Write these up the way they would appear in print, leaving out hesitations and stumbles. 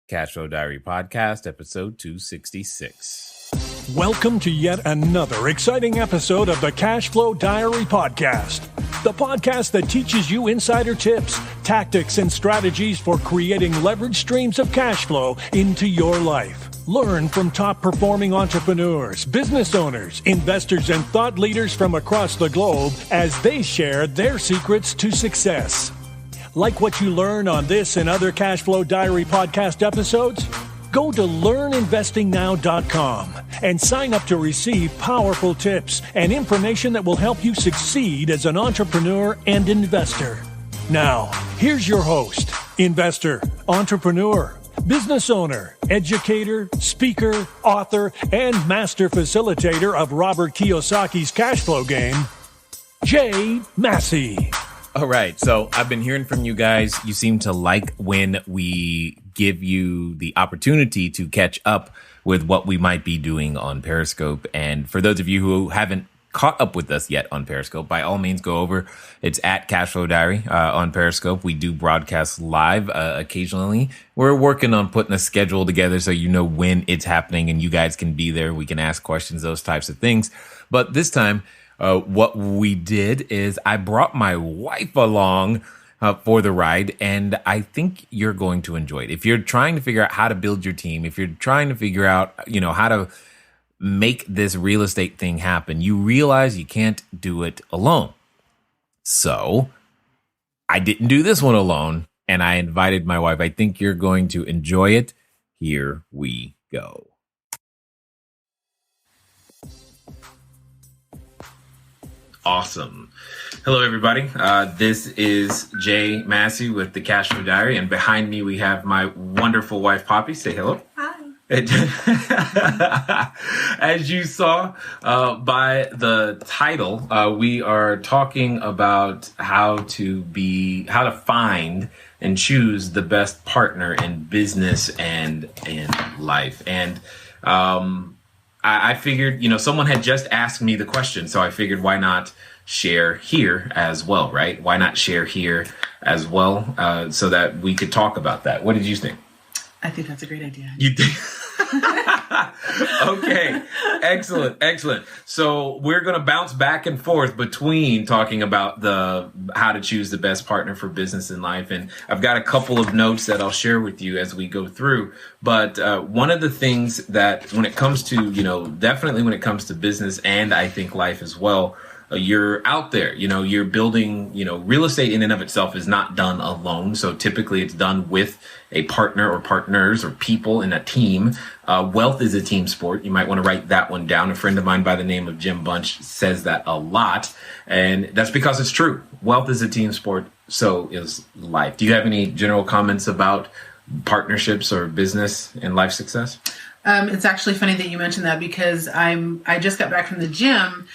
CashFlow Diary Podcast, episode 266. Welcome to yet another exciting episode of the CashFlow Diary Podcast, the podcast that teaches you insider tips, tactics, and strategies for creating leverage streams of cash flow into your life. Learn from top-performing entrepreneurs, business owners, investors, and thought leaders from across the globe as they share their secrets to success. Like what you learn on this and other CashFlow Diary podcast episodes? Go to learninvestingnow.com and sign up to receive powerful tips and information that will help you succeed as an entrepreneur and investor. Now, here's your host, investor, entrepreneur, business owner, educator, speaker, author, and master facilitator of Robert Kiyosaki's cash flow game, Jay Massey. All right, so I've been hearing from you guys. You seem to like when we give you the opportunity to catch up with what we might be doing on Periscope. And for those of you who haven't caught up with us yet on Periscope, by all means, go over. It's at CashFlow Diary on Periscope. We do broadcast live occasionally. We're working on putting a schedule together so you know when it's happening and you guys can be there. We can ask questions, those types of things. But this time, what we did is I brought my wife along for the ride, and I think you're going to enjoy it. If you're trying to figure out how to build your team, if you're trying to figure out, how to make this real estate thing happen, you realize you can't do it alone. So I didn't do this one alone, and I invited my wife. I think you're going to enjoy it. Here we go. Awesome. Hello, everybody. This is Jay Massey with the CashFlow Diary, and behind me we have my wonderful wife, Popi. Say hello. Hi. As you saw by the title, we are talking about how to find and choose the best partner in business and in life. And I figured, someone had just asked me the question, so I figured why not share here as well, right? Why not share here as well so that we could talk about that? What did you think? I think that's a great idea. You think? Okay. Excellent. So we're going to bounce back and forth between talking about how to choose the best partner for business and life. And I've got a couple of notes that I'll share with you as we go through. But one of the things that when it comes to, definitely when it comes to business and I think life as well, you're out there, you're building, real estate in and of itself is not done alone. So typically it's done with a partner or partners or people in a team. Wealth is a team sport. You might want to write that one down. A friend of mine by the name of Jim Bunch says that a lot. And that's because it's true. Wealth is a team sport. So is life. Do you have any general comments about partnerships or business and life success? It's actually funny that you mentioned that because I just got back from the gym.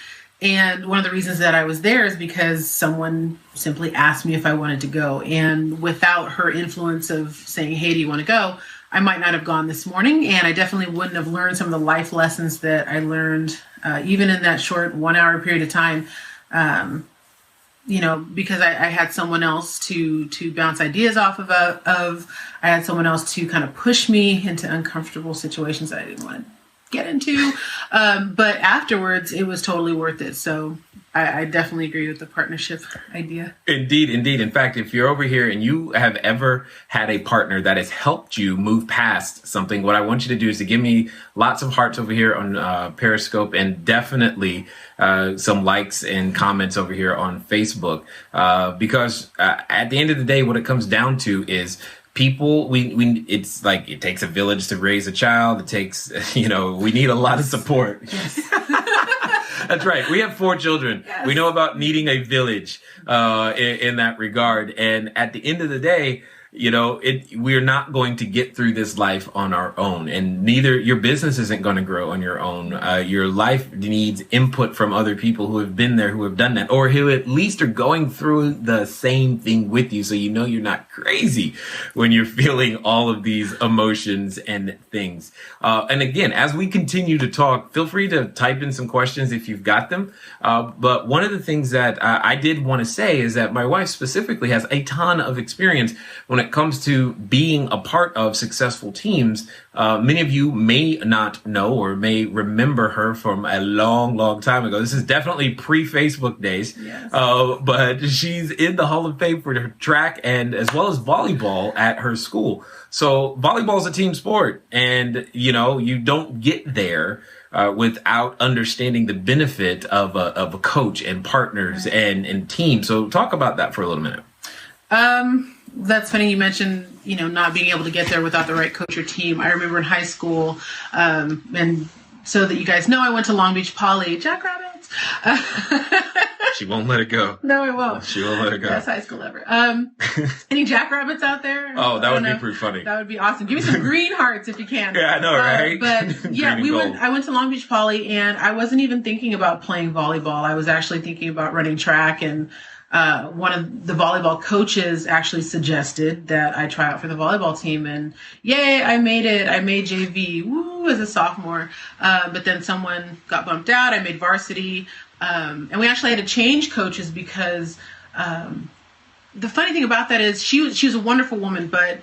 And one of the reasons that I was there is because someone simply asked me if I wanted to go. And without her influence of saying, hey, do you want to go? I might not have gone this morning. And I definitely wouldn't have learned some of the life lessons that I learned, even in that short 1 hour period of time, because I had someone else to bounce ideas off of. I had someone else to kind of push me into uncomfortable situations that I didn't want to get into. But afterwards, it was totally worth it. So I definitely agree with the partnership idea. Indeed. In fact, if you're over here and you have ever had a partner that has helped you move past something, what I want you to do is to give me lots of hearts over here on Periscope and definitely some likes and comments over here on Facebook. Because at the end of the day, what it comes down to is people, it's like it takes a village to raise a child. It takes, we need a lot of support. Yes. That's right. We have 4 children. Yes. We know about needing a village in that regard. And at the end of the day, we're not going to get through this life on our own, and neither your business isn't going to grow on your own. Your life needs input from other people who have been there, who have done that, or who at least are going through the same thing with you. So you're not crazy when you're feeling all of these emotions and things. And again, as we continue to talk, feel free to type in some questions if you've got them. But one of the things that I did want to say is that my wife specifically has a ton of experience when it it comes to being a part of successful teams, many of you may not know or may remember her from a long, long time ago. This is definitely pre-Facebook days, yes. But she's in the Hall of Fame for her track and as well as volleyball at her school. So volleyball is a team sport, and you don't get there without understanding the benefit of a coach and partners and team. So talk about that for a little minute. That's funny you mentioned, not being able to get there without the right coach or team. I remember in high school, and so that you guys know, I went to Long Beach Poly, Jackrabbits. She won't let it go. No, I won't. She won't let it go. Best high school ever. Any Jackrabbits out there? Oh, that would be pretty funny. That would be awesome. Give me some green hearts if you can. Yeah, I know, right? But yeah, I went to Long Beach Poly, and I wasn't even thinking about playing volleyball. I was actually thinking about running track, and one of the volleyball coaches actually suggested that I try out for the volleyball team, and yay, I made it. I made JV, woo, as a sophomore. But then someone got bumped out. I made varsity. And we actually had to change coaches because the funny thing about that is she was a wonderful woman, but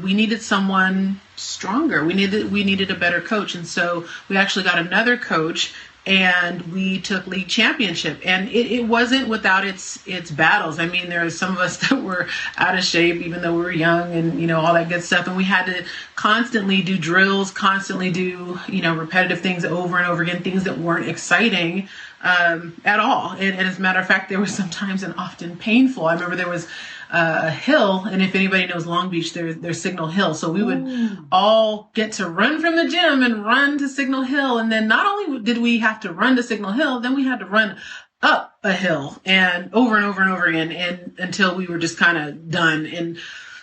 we needed someone stronger. We needed a better coach. And so we actually got another coach, and we took league championship, and it wasn't without its battles. I mean, there were some of us that were out of shape, even though we were young, and all that good stuff. And we had to constantly do drills, constantly do repetitive things over and over again, things that weren't exciting at all. And as a matter of fact, there was sometimes and often painful. I remember there was a hill, and if anybody knows Long Beach, there's Signal Hill. So we would all get to run from the gym and run to Signal Hill. And then not only did we have to run to Signal Hill, then we had to run up a hill and over and over and over again, and until we were just kind of done. And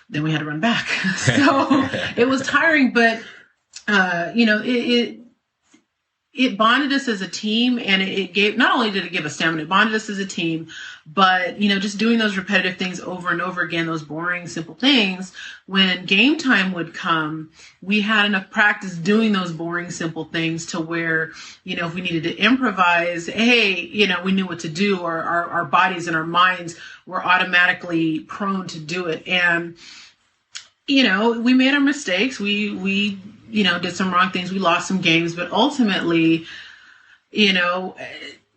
then we had to run back. So it was tiring, but it bonded us as a team, and it gave, not only did it give us stamina, it bonded us as a team, but, just doing those repetitive things over and over again, those boring, simple things, when game time would come, we had enough practice doing those boring, simple things to where, if we needed to improvise, hey, we knew what to do, or our bodies and our minds were automatically prone to do it. And, we made our mistakes. We did some wrong things. We lost some games, but ultimately,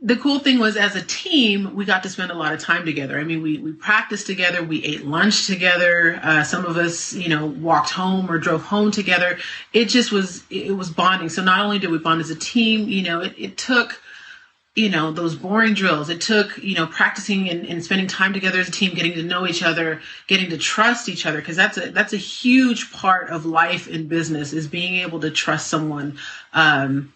the cool thing was, as a team, we got to spend a lot of time together. I mean, we practiced together. We ate lunch together. Some of us, walked home or drove home together. It was bonding. So not only did we bond as a team, it took, those boring drills. It took, practicing and spending time together as a team, getting to know each other, getting to trust each other. Cause that's a huge part of life in business, is being able to trust someone, and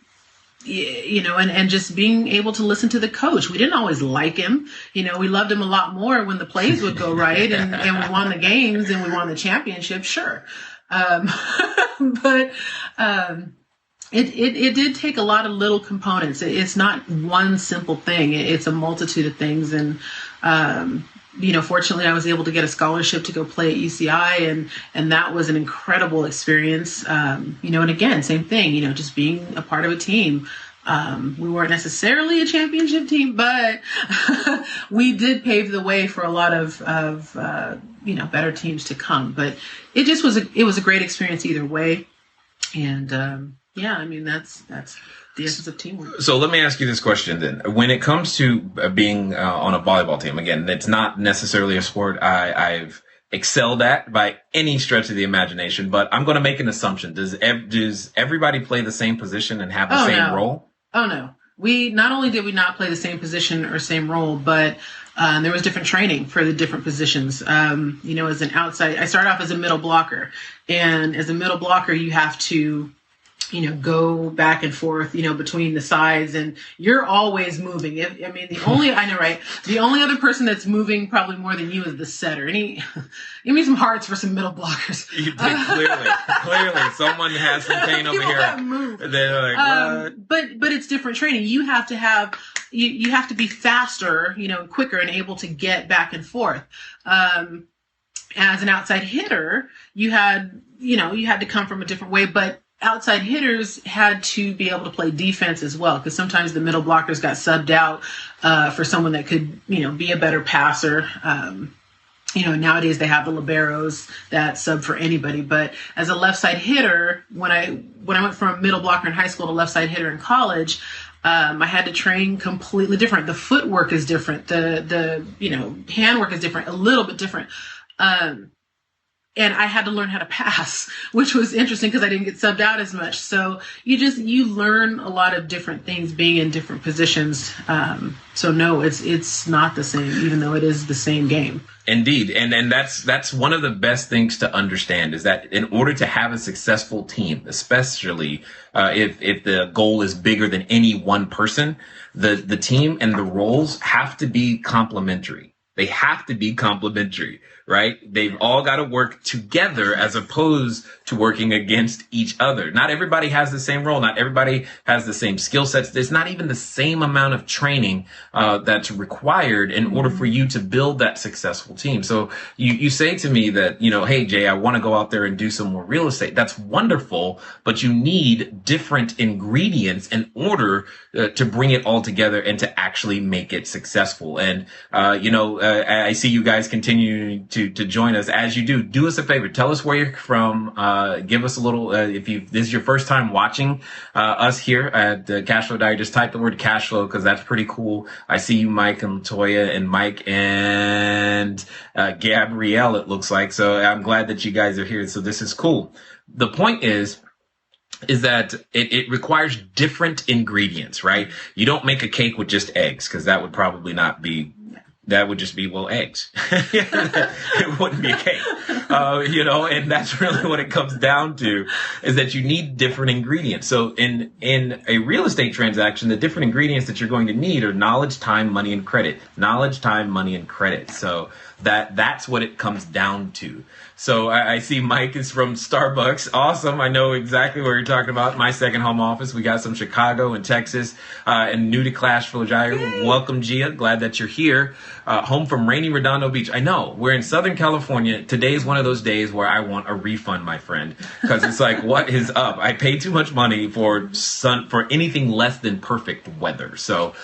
just being able to listen to the coach. We didn't always like him. We loved him a lot more when the plays would go right and we won the games and we won the championship. Sure. But it did take a lot of little components. It's not one simple thing. It's a multitude of things. And, fortunately I was able to get a scholarship to go play at UCI, and that was an incredible experience. And again, same thing, just being a part of a team. We weren't necessarily a championship team, but we did pave the way for a lot of better teams to come. But it just was a great experience either way. And, that's the essence of teamwork. So let me ask you this question then. When it comes to being on a volleyball team, again, it's not necessarily a sport I've excelled at by any stretch of the imagination, but I'm going to make an assumption. Does everybody play the same position and have the same role? Oh, no. Not only did we not play the same position or same role, but there was different training for the different positions. As an outside, I started off as a middle blocker, and as a middle blocker, you have to go back and forth, between the sides, and you're always moving. The only other person that's moving probably more than you is the setter. Give me some hearts for some middle blockers. You did, clearly. Someone has some pain over here. They're like, what? But it's different training. You have to have, you have to be faster, quicker and able to get back and forth. As an outside hitter, you had to come from a different way, but outside hitters had to be able to play defense as well, because sometimes the middle blockers got subbed out for someone that could, be a better passer. nowadays they have the liberos that sub for anybody. But as a left side hitter, when I went from middle blocker in high school to left side hitter in college, I had to train completely different. The footwork is different. The handwork is different, a little bit different. And I had to learn how to pass, which was interesting because I didn't get subbed out as much. So you learn a lot of different things being in different positions. So no, it's not the same, even though it is the same game. Indeed. And that's one of the best things to understand, is that in order to have a successful team, especially if the goal is bigger than any one person, the team and the roles have to be complementary. They have to be complementary, right? They've all got to work together as opposed to working against each other. Not everybody has the same role. Not everybody has the same skill sets. There's not even the same amount of training that's required in order for you to build that successful team. So you say to me that, hey, Jay, I want to go out there and do some more real estate. That's wonderful, but you need different ingredients in order to bring it all together and to actually make it successful. And, I see you guys continuing to join us. As you do us a favor. Tell us where you're from. Give us a little, this is your first time watching us here at the Cashflow Diary, just type the word Cashflow because that's pretty cool. I see you, Mike and Latoya and Mike and Gabrielle, it looks like. So I'm glad that you guys are here. So this is cool. The point is that it requires different ingredients, right? You don't make a cake with just eggs because that would probably not be. That would just be, eggs. It wouldn't be a cake, and that's really what it comes down to, is that you need different ingredients. So in a real estate transaction, the different ingredients that you're going to need are knowledge, time, money, and credit. Knowledge, time, money, and credit. So that's what it comes down to. So I see Mike is from Starbucks. Awesome. I know exactly what you're talking about. My second home office. We got some Chicago and Texas, and new to CashFlowDiary. Welcome, Gia. Glad that you're here. Home from rainy Redondo Beach. I know we're in Southern California. Today's one of those days where I want a refund, my friend, because it's like, what is up? I paid too much money for anything less than perfect weather. So,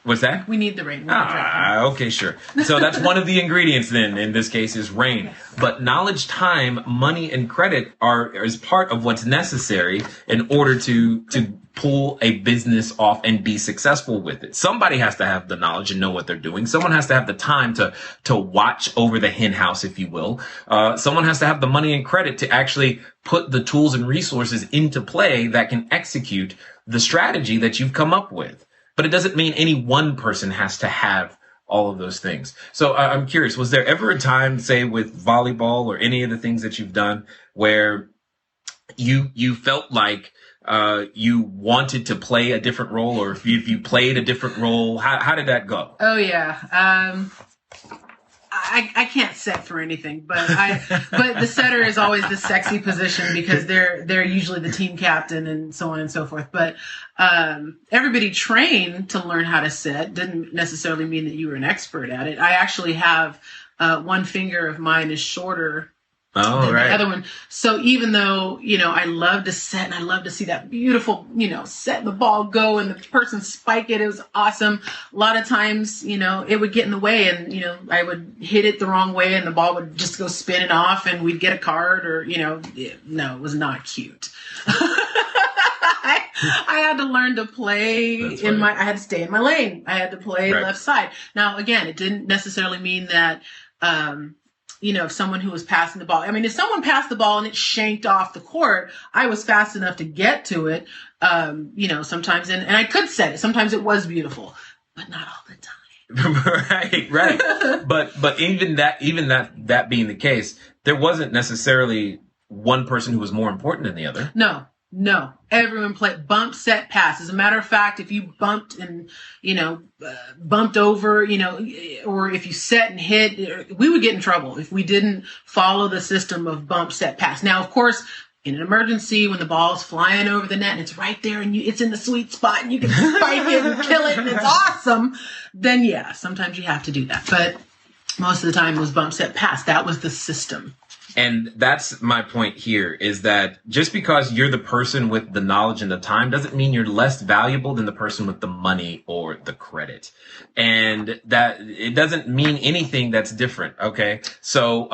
what's that? We need the rain. Okay, sure. So that's one of the ingredients then, in this case, is rain. But knowledge, time, money, and credit is part of what's necessary in order to pull a business off and be successful with it. Somebody has to have the knowledge and know what they're doing. Someone has to have the time to watch over the hen house, if you will. Someone has to have the money and credit to actually put the tools and resources into play that can execute the strategy that you've come up with. But it doesn't mean any one person has to have all of those things. So I'm curious, was there ever a time, say with volleyball or any of the things that you've done, where you felt like you wanted to play a different role, or if you played a different role? How did that go? Oh, yeah. I can't set for anything, but the setter is always the sexy position because they're usually the team captain and so on and so forth. But everybody trained to learn how to set didn't necessarily mean that you were an expert at it. I actually have one finger of mine is shorter than the other one. So even though, I love to set and I love to see that beautiful, set the ball go and the person spike it. It was awesome. A lot of times, it would get in the way and, I would hit it the wrong way and the ball would just go spinning off and we'd get a card or, no, it was not cute. I had to learn to play I had to stay in my lane. I had to play left side. Now, again, it didn't necessarily mean that, if someone who was passing the ball, if someone passed the ball and it shanked off the court, I was fast enough to get to it, sometimes, and I could set it. Sometimes it was beautiful, but not all the time. Right. But even that being the case, there wasn't necessarily one person who was more important than the other. No, everyone played bump, set, pass. As a matter of fact, if you bumped and, bumped over, or if you set and hit, we would get in trouble if we didn't follow the system of bump, set, pass. Now, of course, in an emergency, when the ball's flying over the net and it's right there and it's in the sweet spot and you can spike it and kill it and it's awesome, then yeah, sometimes you have to do that. But most of the time it was bump, set, pass. That was the system. And that's my point here, is that just because you're the person with the knowledge and the time doesn't mean you're less valuable than the person with the money or the credit. And that it doesn't mean anything that's different. Okay. So,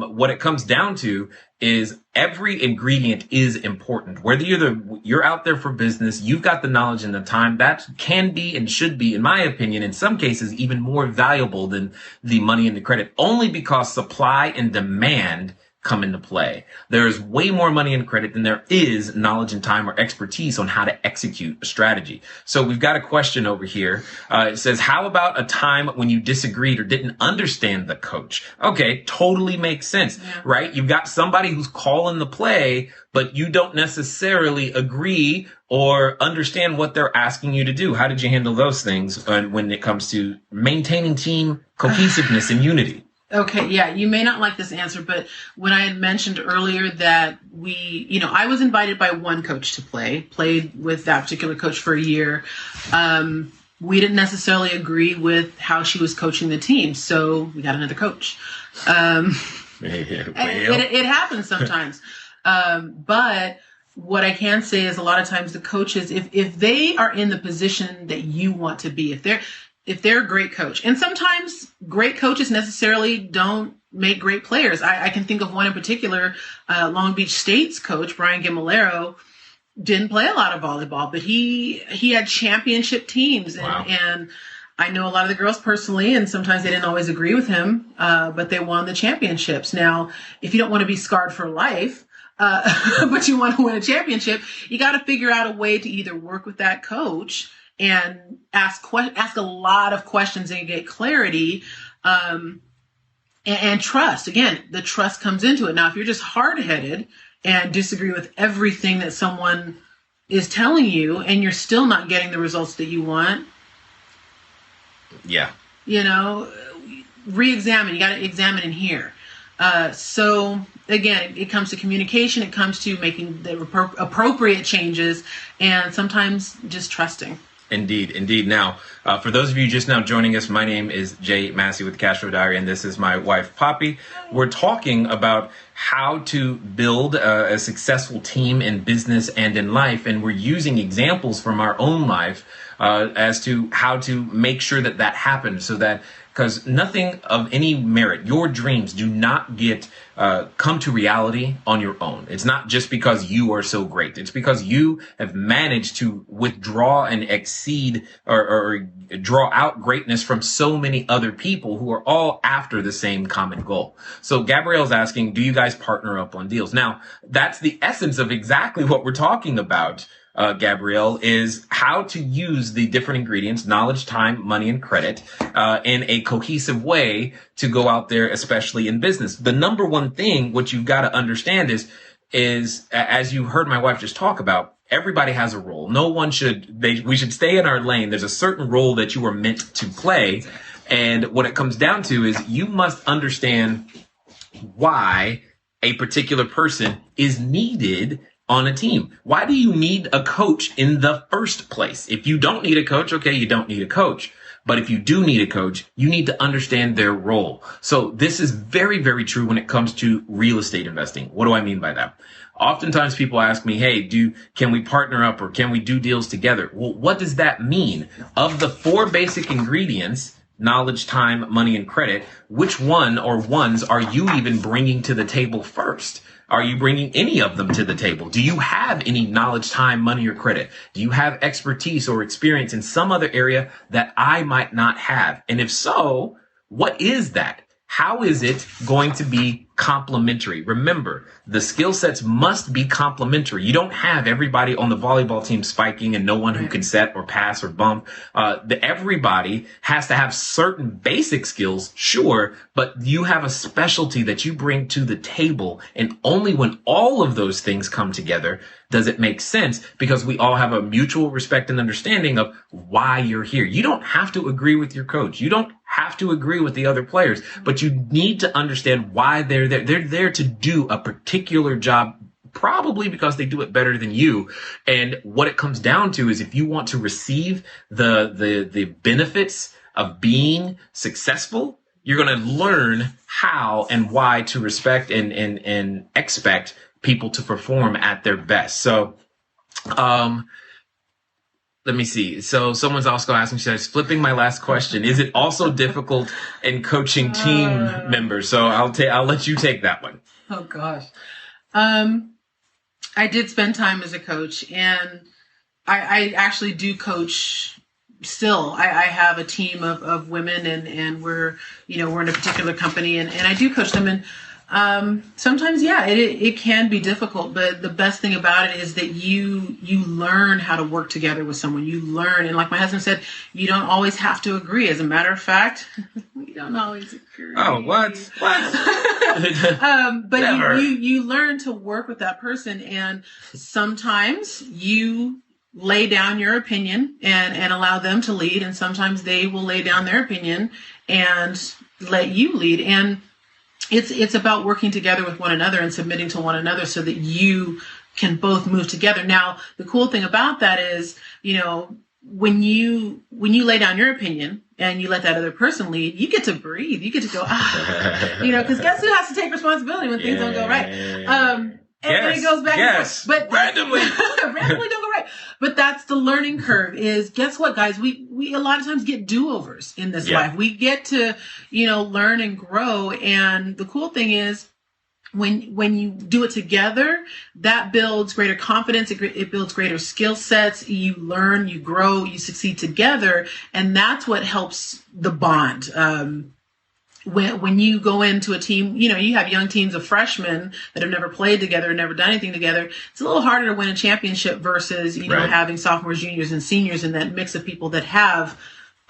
what it comes down to is every ingredient is important. Whether you're out there for business, you've got the knowledge and the time, that can be and should be, in my opinion, in some cases, even more valuable than the money and the credit, only because supply and demand come into play. There's way more money and credit than there is knowledge and time or expertise on how to execute a strategy. So we've got a question over here. It says, how about a time when you disagreed or didn't understand the coach? Okay, totally makes sense, right? You've got somebody who's calling the play, but you don't necessarily agree or understand what they're asking you to do. How did you handle those things when it comes to maintaining team cohesiveness and unity? Okay, yeah, you may not like this answer, but when I had mentioned earlier that I was invited by one coach to played with that particular coach for a year. We didn't necessarily agree with how she was coaching the team, so we got another coach. It happens sometimes. But what I can say is a lot of times the coaches, if they are in the position that you want to be, if they're a great coach, and sometimes great coaches necessarily don't make great players. I can think of one in particular, Long Beach State's coach, Brian Gimolero, didn't play a lot of volleyball, but he had championship teams. And I know a lot of the girls personally, and sometimes they didn't always agree with him, but they won the championships. Now, if you don't want to be scarred for life, but you want to win a championship, you got to figure out a way to either work with that coach and ask a lot of questions and get clarity, and trust. Again, the trust comes into it. Now, if you're just hard-headed and disagree with everything that someone is telling you and you're still not getting the results that you want, re-examine. You got to examine in here. So again, it comes to communication. It comes to making the appropriate changes, and sometimes just trusting. Indeed. Now, for those of you just now joining us, my name is Jay Massey with CashFlowDiary, and this is my wife, Popi. We're talking about how to build a successful team in business and in life, and we're using examples from our own life as to how to make sure that happens, so that, because nothing of any merit, your dreams do not come to reality on your own. It's not just because you are so great. It's because you have managed to withdraw and exceed or draw out greatness from so many other people who are all after the same common goal. So Gabrielle's asking, do you guys partner up on deals? Now, that's the essence of exactly what we're talking about. Gabrielle, is how to use the different ingredients, knowledge, time, money, and credit, in a cohesive way to go out there, especially in business. The number one thing, what you've got to understand is, as you heard my wife just talk about, everybody has a role. We should stay in our lane. There's a certain role that you are meant to play. And what it comes down to is you must understand why a particular person is needed on a team. Why do you need a coach in the first place? If you don't need a coach, okay, you don't need a coach. But if you do need a coach, you need to understand their role. So this is very, very true when it comes to real estate investing. What do I mean by that? Oftentimes people ask me, hey, can we partner up or can we do deals together? Well, what does that mean? Of the 4 basic ingredients, knowledge, time, money, and credit, which one or ones are you even bringing to the table first? Are you bringing any of them to the table? Do you have any knowledge, time, money, or credit? Do you have expertise or experience in some other area that I might not have? And if so, what is that? How is it going to be complementary? Remember, the skill sets must be complementary. You don't have everybody on the volleyball team spiking and no one who can set or pass or bump. Everybody has to have certain basic skills, sure, but you have a specialty that you bring to the table. And only when all of those things come together does it make sense, because we all have a mutual respect and understanding of why you're here. You don't have to agree with your coach. You don't have to agree with the other players, but you need to understand why they're there. They're there to do a particular job, probably because they do it better than you. And what it comes down to is, if you want to receive the benefits of being successful, you're going to learn how and why to respect and expect people to perform at their best. So, let me see. So someone's also asking, she says, flipping my last question, is it also difficult in coaching team members? So I'll let you take that one. Oh gosh. I did spend time as a coach, and I actually do coach still. I have a team of women, and we're in a particular company, and I do coach them. And sometimes, it can be difficult, but the best thing about it is that you learn how to work together with someone. You learn, and like my husband said, you don't always have to agree. As a matter of fact, we don't always agree. Oh, what? But you learn to work with that person, and sometimes you lay down your opinion and allow them to lead, and sometimes they will lay down their opinion and let you lead. And it's about working together with one another and submitting to one another so that you can both move together. Now, the cool thing about that is, when you lay down your opinion and you let that other person lead, you get to breathe. You get to go, because guess who has to take responsibility when things don't go right? And it goes back and forth. But randomly don't go right. But that's the learning curve. Is guess what, guys? We a lot of times get do-overs in this life. We get to learn and grow. And the cool thing is, when you do it together, that builds greater confidence. It builds greater skill sets. You learn, you grow, you succeed together, and that's what helps the bond. When you go into a team, you have young teams of freshmen that have never played together, never done anything together. It's a little harder to win a championship versus, having sophomores, juniors, and seniors in that mix of people that have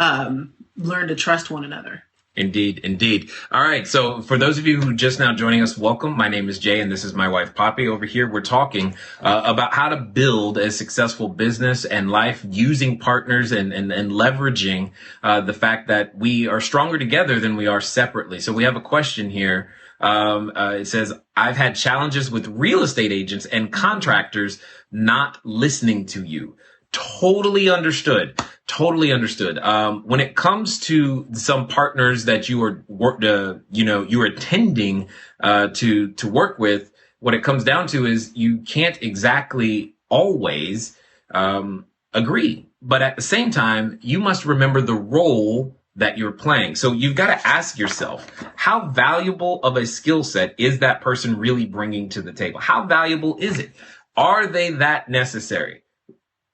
learned to trust one another. Indeed. All right. So for those of you who just now joining us, welcome. My name is Jay, and this is my wife, Popi. Over here, we're talking about how to build a successful business and life using partners and leveraging the fact that we are stronger together than we are separately. So we have a question here. It says, I've had challenges with real estate agents and contractors not listening to you. Totally understood. When it comes to some partners that you are you're attending to work with, what it comes down to is you can't exactly always agree, but at the same time, you must remember the role that you're playing. So you've got to ask yourself, how valuable of a skill set is that person really bringing to the table? How valuable is it? Are they that necessary?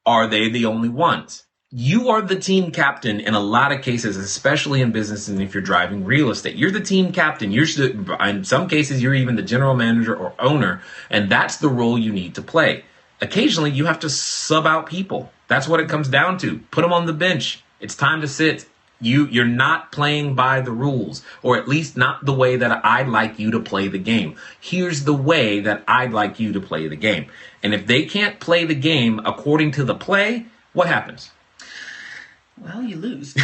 Are they the only ones? You are the team captain in a lot of cases, especially in business. And if you're driving real estate, you're the team captain. In some cases, you're even the general manager or owner. And that's the role you need to play. Occasionally, you have to sub out people. That's what it comes down to. Put them on the bench. It's time to sit. You're not playing by the rules, or at least not the way that I'd like you to play the game. Here's the way that I'd like you to play the game. And if they can't play the game according to the play, what happens? Well, you lose.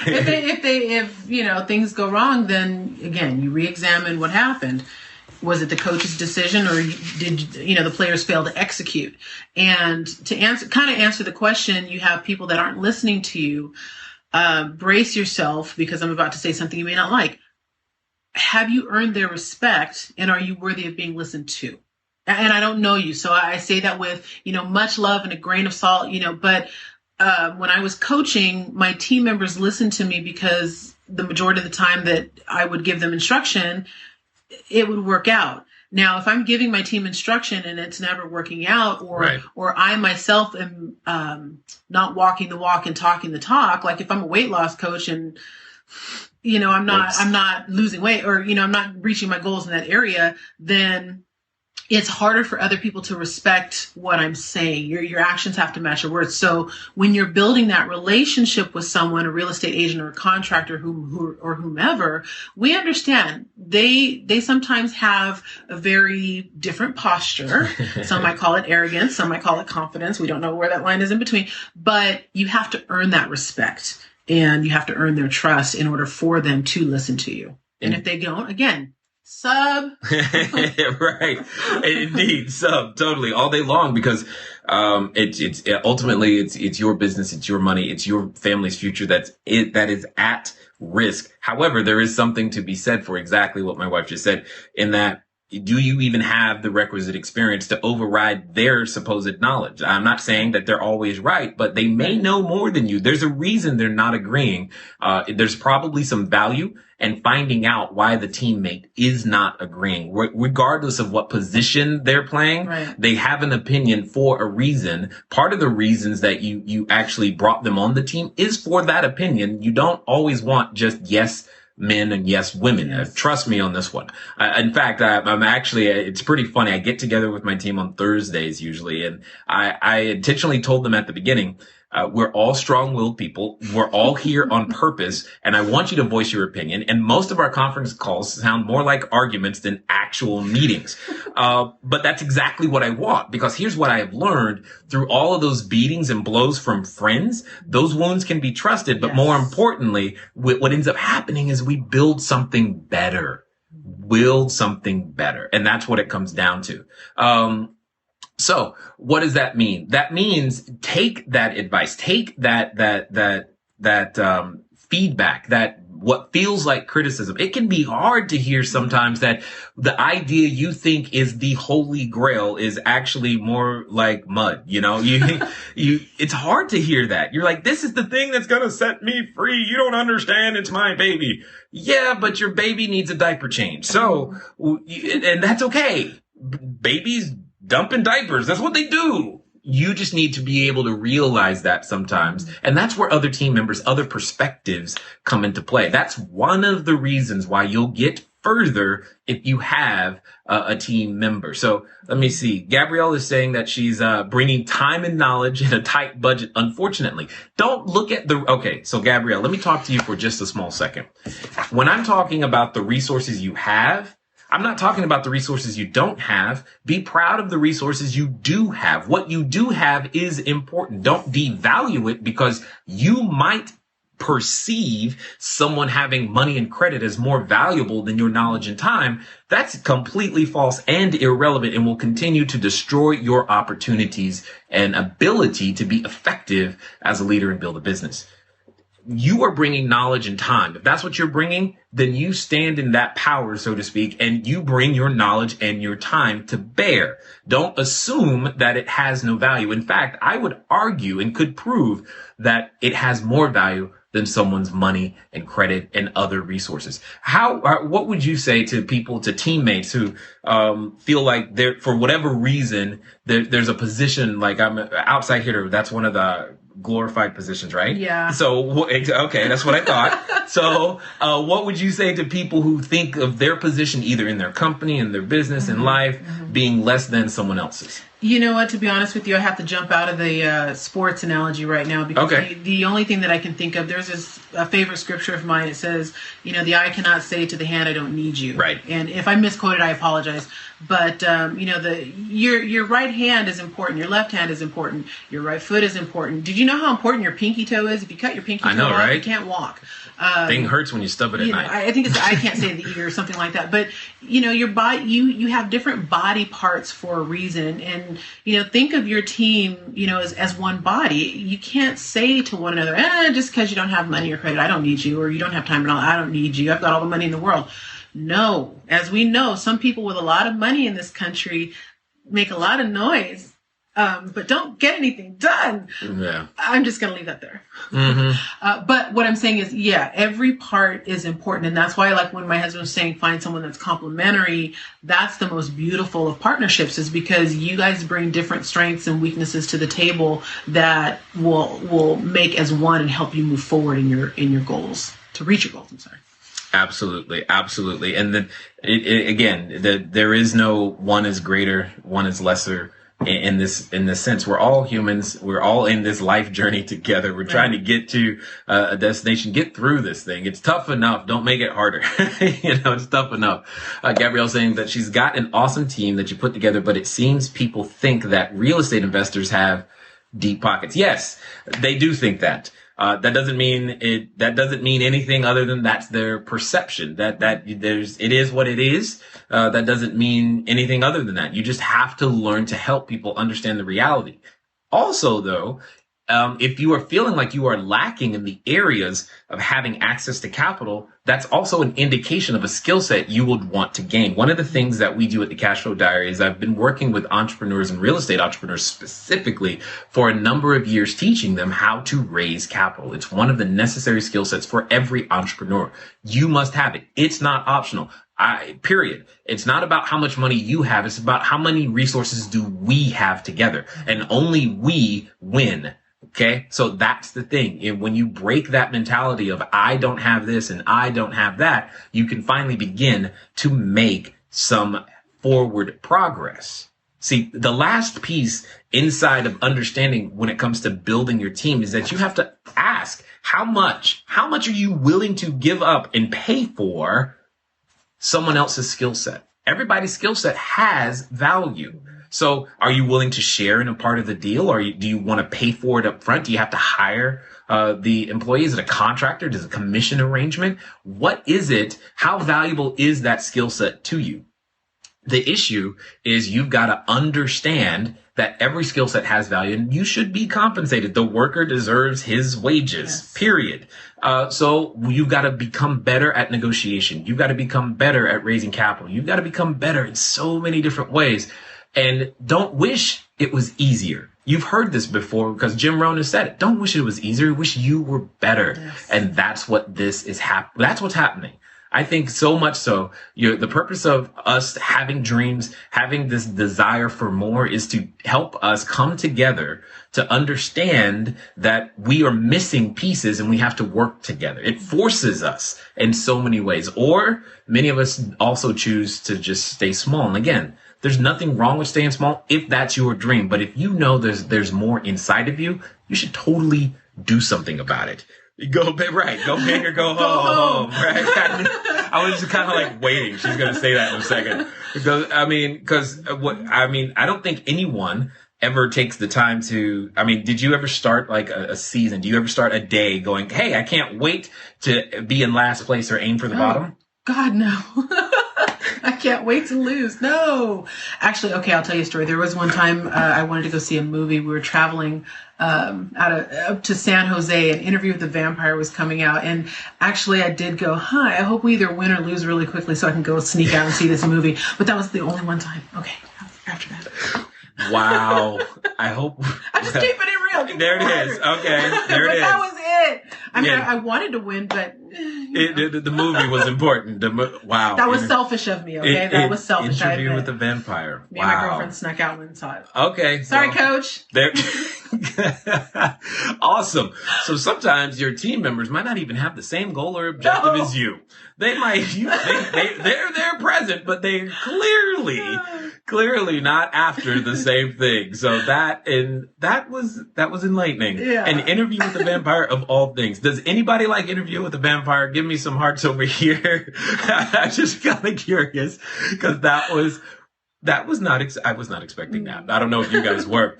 If things go wrong, then again, you re-examine what happened. Was it the coach's decision, or did the players fail to execute? And to answer the question, you have people that aren't listening to you. Brace yourself, because I'm about to say something you may not like. Have you earned their respect, and are you worthy of being listened to? And I don't know you, so I say that with much love and a grain of salt. But when I was coaching, my team members listened to me because the majority of the time that I would give them instruction, it would work out. Now, if I'm giving my team instruction and it's never working out, or I myself am not walking the walk and talking the talk, like if I'm a weight loss coach and I'm not losing weight, or I'm not reaching my goals in that area, then it's harder for other people to respect what I'm saying. Your actions have to match your words. So when you're building that relationship with someone, a real estate agent or a contractor or whomever, we understand they sometimes have a very different posture. Some might call it arrogance. Some might call it confidence. We don't know where that line is in between, but you have to earn that respect, and you have to earn their trust in order for them to listen to you. And if they don't, again, sub. Right. Indeed. Sub. Totally. All day long, because ultimately it's your business, it's your money, it's your family's future that is at risk. However, there is something to be said for exactly what my wife just said, in that, do you even have the requisite experience to override their supposed knowledge? I'm not saying that they're always right, but they may know more than you. There's a reason they're not agreeing. There's probably some value in finding out why the teammate is not agreeing. Regardless of what position they're playing, they have an opinion for a reason. Part of the reasons that you actually brought them on the team is for that opinion. You don't always want just yes men and yes women. Yes. Trust me on this one. In fact, I'm actually, it's pretty funny. I get together with my team on Thursdays usually, and I intentionally told them at the beginning, we're all strong-willed people. We're all here on purpose, and I want you to voice your opinion. And most of our conference calls sound more like arguments than actual meetings. But that's exactly what I want, because here's what I have learned through all of those beatings and blows from friends. Those wounds can be trusted, but more importantly, what ends up happening is we build something better. Build something better. And that's what it comes down to. So what does that mean? That means take that advice, take that feedback, that what feels like criticism. It can be hard to hear sometimes that the idea you think is the holy grail is actually more like mud. You know, it's hard to hear that. You're like, this is the thing that's going to set me free. You don't understand. It's my baby. Yeah, but your baby needs a diaper change. So, and that's okay. Babies dumping diapers. That's what they do. You just need to be able to realize that sometimes. And that's where other team members, other perspectives come into play. That's one of the reasons why you'll get further if you have a team member. So let me see. Gabrielle is saying that she's bringing time and knowledge in a tight budget. Unfortunately, don't look at okay. So Gabrielle, let me talk to you for just a small second. When I'm talking about the resources you have, I'm not talking about the resources you don't have. Be proud of the resources you do have. What you do have is important. Don't devalue it because you might perceive someone having money and credit as more valuable than your knowledge and time. That's completely false and irrelevant and will continue to destroy your opportunities and ability to be effective as a leader and build a business. You are bringing knowledge and time. If that's what you're bringing, then you stand in that power, so to speak, and you bring your knowledge and your time to bear. Don't assume that it has no value. In fact, I would argue and could prove that it has more value than someone's money and credit and other resources. What would you say to people, to teammates who feel like they're, for whatever reason, there's a position, like I'm an outside hitter, that's one of the glorified positions, right? Yeah. So, okay, that's what I thought. So, what would you say to people who think of their position either in their company, in their business, in life, being less than someone else's? You know what, to be honest with you, I have to jump out of the sports analogy right now because the only thing that I can think of, there's a favorite scripture of mine. It says, the eye cannot say to the hand, I don't need you. Right. And if I misquoted, I apologize. But, your right hand is important. Your left hand is important. Your right foot is important. Did you know how important your pinky toe is? If you cut your pinky toe off, you can't walk. Thing hurts when you stub it at night. I think I can't say the ear or something like that. But, your body, you have different body parts for a reason. And, think of your team, as one body. You can't say to one another, just because you don't have money or credit, I don't need you, or you don't have time and all, I don't need you. I've got all the money in the world. No. As we know, some people with a lot of money in this country make a lot of noise, but don't get anything done. Yeah. I'm just going to leave that there. But what I'm saying is, every part is important. And that's why, like when my husband was saying, find someone that's complementary, that's the most beautiful of partnerships, is because you guys bring different strengths and weaknesses to the table that will make as one and help you move forward in your goals, to reach your goals. I'm sorry. Absolutely. Absolutely. And then there is no one is greater, one is lesser in this sense. We're all humans. We're all in this life journey together. We're trying to get to a destination, get through this thing. It's tough enough. Don't make it harder. It's tough enough. Gabrielle saying that she's got an awesome team that you put together, but it seems people think that real estate investors have deep pockets. Yes, they do think that. That doesn't mean anything other than that's their perception. It is what it is. That doesn't mean anything other than that. You just have to learn to help people understand the reality. Also, though, if you are feeling like you are lacking in the areas of having access to capital, that's also an indication of a skill set you would want to gain. One of the things that we do at the Cashflow Diary is I've been working with entrepreneurs and real estate entrepreneurs specifically for a number of years, teaching them how to raise capital. It's one of the necessary skill sets for every entrepreneur. You must have it. It's not optional. Period. It's not about how much money you have. It's about how many resources do we have together, and only we win. Okay. So that's the thing. And when you break that mentality of I don't have this and I don't have that, you can finally begin to make some forward progress. See, the last piece inside of understanding when it comes to building your team is that you have to ask how much are you willing to give up and pay for someone else's skill set? Everybody's skill set has value. So are you willing to share in a part of the deal, or do you want to pay for it up front? Do you have to hire the employee? Is it a contractor? Does it a commission arrangement? What is it? How valuable is that skill set to you? The issue is you've got to understand that every skill set has value and you should be compensated. The worker deserves his wages, period. So you've got to become better at negotiation. You've got to become better at raising capital. You've got to become better in so many different ways. And don't wish it was easier. You've heard this before because Jim Rohn has said it. Don't wish it was easier. Wish you were better. Yes. And that's what this is that's what's happening. I think so much so, the purpose of us having dreams, having this desire for more is to help us come together to understand that we are missing pieces and we have to work together. It forces us in so many ways. Or many of us also choose to just stay small. And again, there's nothing wrong with staying small if that's your dream. But if you know there's more inside of you, you should totally do something about it. Go big or go home, right? I was just kind of like waiting. She's going to say that in a second. I don't think anyone ever takes the time to, did you ever start like a season? Do you ever start a day going, hey, I can't wait to be in last place or aim for the bottom? God, no. I can't wait to lose. No. Actually, okay, I'll tell you a story. There was one time I wanted to go see a movie. We were traveling up to San Jose. An Interview with the Vampire was coming out. And actually, I did go, I hope we either win or lose really quickly so I can go sneak out and see this movie. But that was the only one time. Okay, after that. Wow. I hope. I'm just keeping it real. There it is. Okay. There it is. That was it. I wanted to win, but the movie was important. Wow. That was selfish of me. Okay, that was selfish. Interview with the Vampire. Me and my girlfriend snuck out and saw it. Okay. Sorry, Coach. There. Awesome. So sometimes your team members might not even have the same goal or objective as you. They might. They're present, but they're clearly not after the same thing. So that was enlightening. Yeah. An Interview with the Vampire of all things. Does anybody like Interview with the Vampire? Give me some hearts over here. I'm just kind of curious because I was not expecting that. I don't know if you guys were,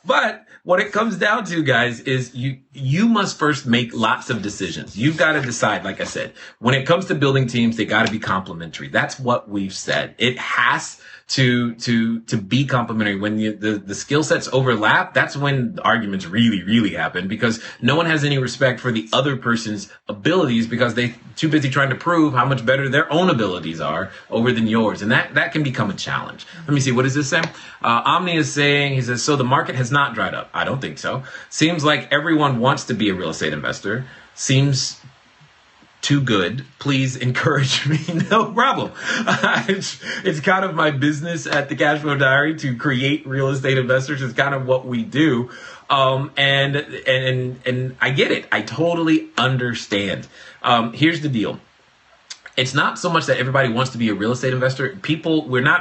but what it comes down to, guys, is you must first make lots of decisions. You've got to decide, like I said, when it comes to building teams, they got to be complementary. That's what we've said. It has to be complementary. When the skill sets overlap, that's when the arguments really, really happen because no one has any respect for the other person's abilities because they're too busy trying to prove how much better their own abilities are over than yours. And that can become a challenge. Let me see. What does this say? Omni is saying, he says, so the market has not dried up. I don't think so. Seems like everyone wants to be a real estate investor. Seems too good. Please encourage me. No problem. It's kind of my business at the Cashflow Diary to create real estate investors. It's kind of what we do. And I get it. I totally understand. Here's the deal. It's not so much that everybody wants to be a real estate investor.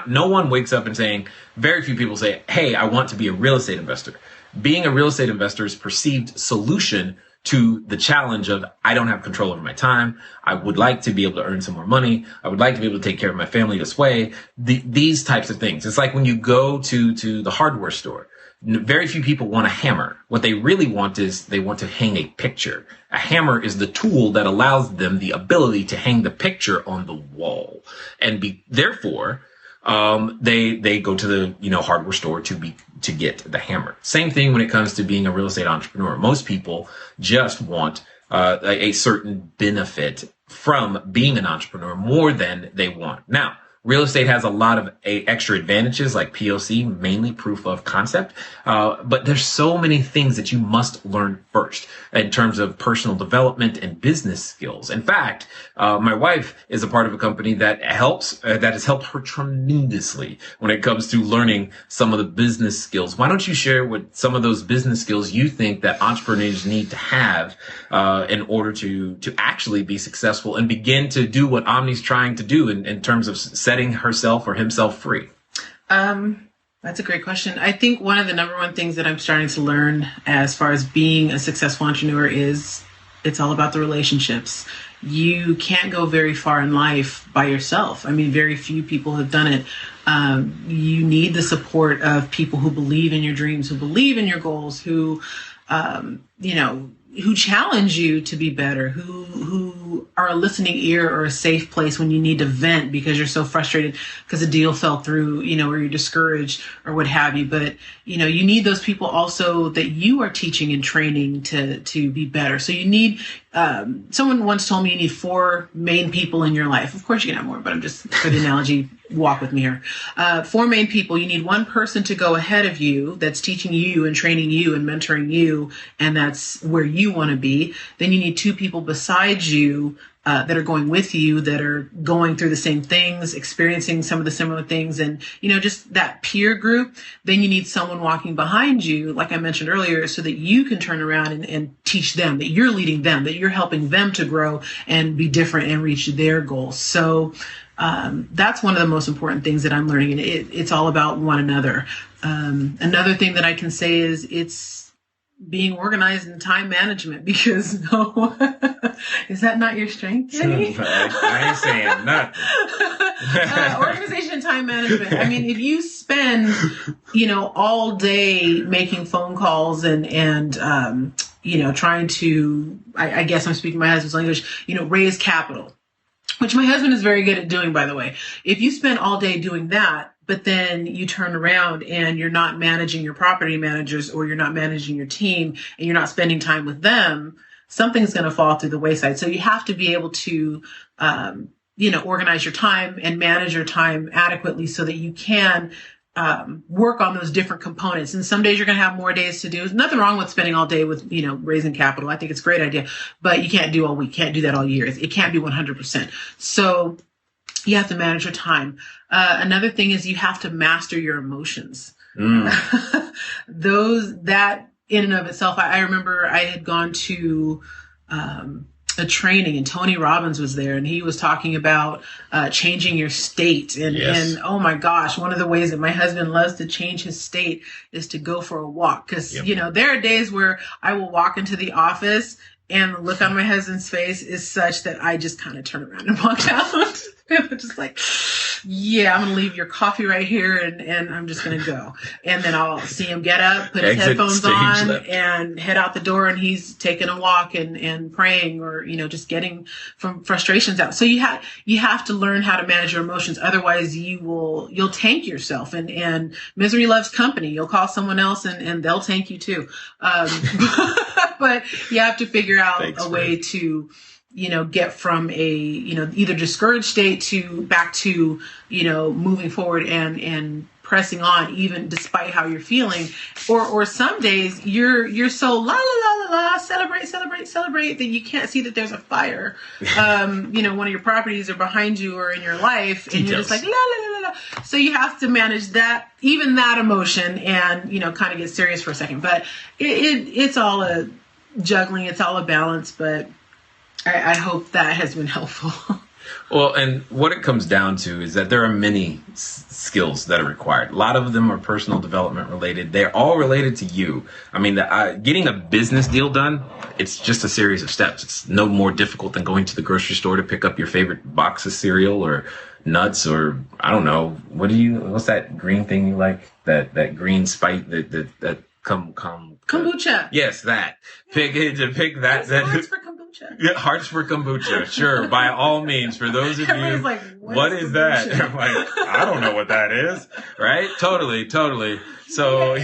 No one wakes up and saying, very few people say, hey, I want to be a real estate investor. Being a real estate investor is perceived solution to the challenge of I don't have control over my time. I would like to be able to earn some more money. I would like to be able to take care of my family this way. These types of things. It's like when you go to the hardware store. Very few people want a hammer. What they really want is they want to hang a picture. A hammer is the tool that allows them the ability to hang the picture on the wall. And therefore, they go to the, hardware store to get the hammer. Same thing when it comes to being a real estate entrepreneur. Most people just want a certain benefit from being an entrepreneur more than they want. Now, real estate has a lot of extra advantages like POC, mainly proof of concept. But there's so many things that you must learn first in terms of personal development and business skills. In fact, my wife is a part of a company that has helped her tremendously when it comes to learning some of the business skills. Why don't you share what some of those business skills you think that entrepreneurs need to have in order to actually be successful and begin to do what Omni's trying to do in terms of setting herself or himself free? That's a great question. I think one of the number one things that I'm starting to learn as far as being a successful entrepreneur is it's all about the relationships. You can't go very far in life by yourself. I mean, very few people have done it. You need the support of people who believe in your dreams, who believe in your goals, who challenge you to be better, who are a listening ear or a safe place when you need to vent because you're so frustrated because a deal fell through, or you're discouraged or what have you. But, you need those people also that you are teaching and training to be better. So you need, someone once told me you need 4 main people in your life. Of course you can have more, but I'm just, for the analogy, walk with me here. 4 main people. You need one person to go ahead of you that's teaching you and training you and mentoring you, and that's where you want to be. Then you need 2 people beside you that are going with you, that are going through the same things, experiencing some of the similar things, and, just that peer group. Then you need someone walking behind you, like I mentioned earlier, so that you can turn around and teach them, that you're leading them, that you're helping them to grow and be different and reach their goals. So that's one of the most important things that I'm learning, and it's all about one another. Another thing that I can say is it's being organized in time management, because is that not your strength, Jenny? I ain't saying nothing. Organization and time management. I mean, if you spend, all day making phone calls and trying to, I guess I'm speaking my husband's language, raise capital, which my husband is very good at doing, by the way. If you spend all day doing that, but then you turn around and you're not managing your property managers, or you're not managing your team, and you're not spending time with them, something's going to fall through the wayside. So you have to be able to, organize your time and manage your time adequately so that you can work on those different components. And some days you're going to have more days to do. There's nothing wrong with spending all day with, raising capital. I think it's a great idea, but you can't do all week. Can't do that all year. It can't be 100%. So you have to manage your time. Another thing is you have to master your emotions. That in and of itself, I remember I had gone to a training, and Tony Robbins was there, and he was talking about changing your state. And oh my gosh, one of the ways that my husband loves to change his state is to go for a walk. Because, there are days where I will walk into the office and the look on my husband's face is such that I just kind of turn around and walk out. And I'm just like, I'm going to leave your coffee right here, and I'm just going to go. And then I'll see him get up, put his headphones on, and head out the door, and he's taking a walk and praying, or, just getting from frustrations out. So you have to learn how to manage your emotions. Otherwise you'll tank yourself, and misery loves company. You'll call someone else and they'll tank you too. But you have to figure out a way to, get from a, either discouraged state to back to, moving forward and pressing on, even despite how you're feeling. Or some days you're so la la la la la, celebrate that you can't see that there's a fire. One of your properties are behind you or in your life, and you're just like la la la la la. So you have to manage that, even that emotion, and kind of get serious for a second. But it's all a juggling, it's all a balance. But I hope that has been helpful. Well, and what it comes down to is that there are many skills that are required. A lot of them are personal development related. They're all related to you. I mean, getting a business deal done, it's just a series of steps. It's no more difficult than going to the grocery store to pick up your favorite box of cereal or nuts, or I don't know. What's that green thing you like? That green spike that kombucha. Yes, that. Pick that. Words for kombucha. kombucha? Yeah, hearts for kombucha. Sure, by all means. For those of you, like, what is that? I'm like, I don't know what that is. Right? Totally. So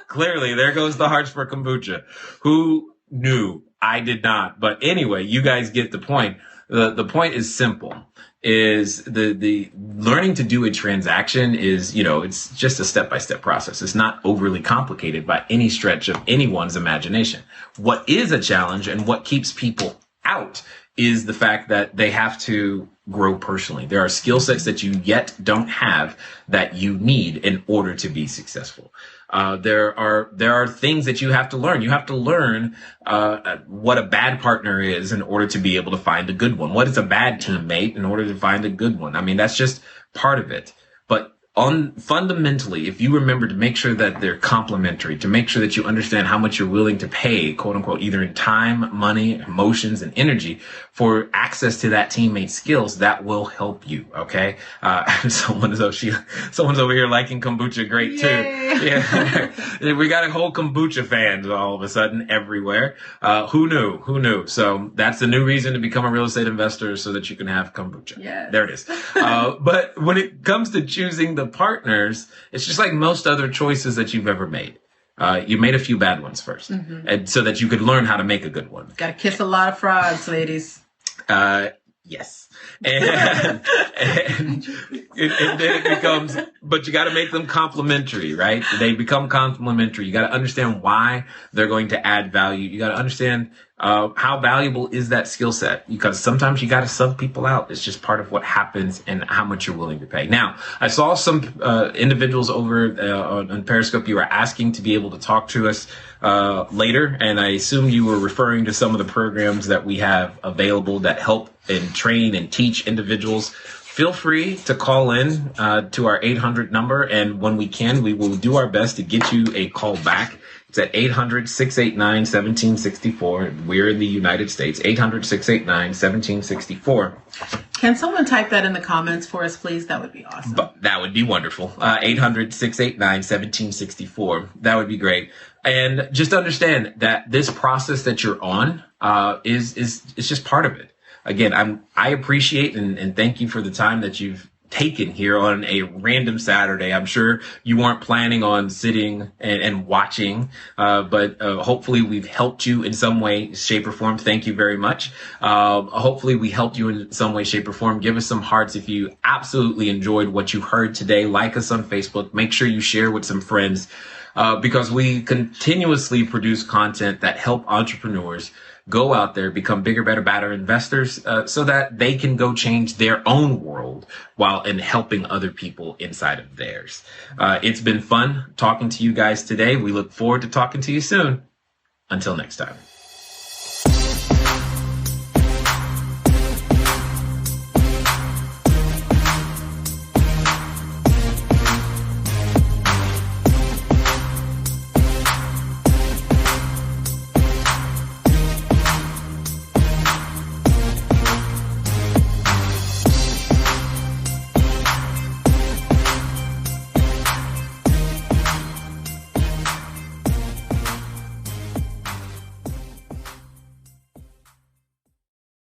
clearly, there goes the hearts for kombucha. Who knew? I did not. But anyway, you guys get the point. The point is simple. Is the learning to do a transaction is, it's just a step-by-step process. It's not overly complicated by any stretch of anyone's imagination. What is a challenge and what keeps people out is the fact that they have to grow personally. There are skill sets that you yet don't have that you need in order to be successful. There are things that you have to learn. You have to learn what a bad partner is in order to be able to find a good one. What is a bad teammate in order to find a good one? I mean, that's just part of it. But fundamentally, if you remember to make sure that they're complementary, to make sure that you understand how much you're willing to pay, quote unquote, either in time, money, emotions, and energy for access to that teammate's skills, that will help you. Okay. Someone's over here liking kombucha. Great too. Yay. Yeah. We got a whole kombucha fans all of a sudden everywhere. Who knew? So that's the new reason to become a real estate investor, so that you can have kombucha. Yes. There it is. But when it comes to choosing the partners, it's just like most other choices that you've ever made. You made a few bad ones first, and so that you could learn how to make a good one. Got to kiss a lot of frogs, ladies. Yes. And then it becomes, but you got to make them complementary, right? They become complementary. You got to understand why they're going to add value. You got to understand how valuable is that skill set, because sometimes you got to sub people out. It's just part of what happens and how much you're willing to pay. Now, I saw some individuals over on Periscope. You were asking to be able to talk to us later, and I assume you were referring to some of the programs that we have available that help and train and teach individuals. Feel free to call in to our 800 number, and when we can, we will do our best to get you a call back. It's at 800-689-1764. We're in the United States, 800-689-1764. Can someone type that in the comments for us, please? That would be awesome. But that would be wonderful. 800-689-1764. That would be great. And just understand that this process that you're on is just part of it. Again, I appreciate and thank you for the time that you've taken here on a random Saturday. I'm sure you weren't planning on sitting and watching, but hopefully we've helped you in some way, shape, or form. Thank you very much. Hopefully we helped you in some way, shape, or form. Give us some hearts if you absolutely enjoyed what you heard today. Like us on Facebook. Make sure you share with some friends, because we continuously produce content that help entrepreneurs go out there, become bigger, better, badder investors, so that they can go change their own world while in helping other people inside of theirs. It's been fun talking to you guys today. We look forward to talking to you soon. Until next time.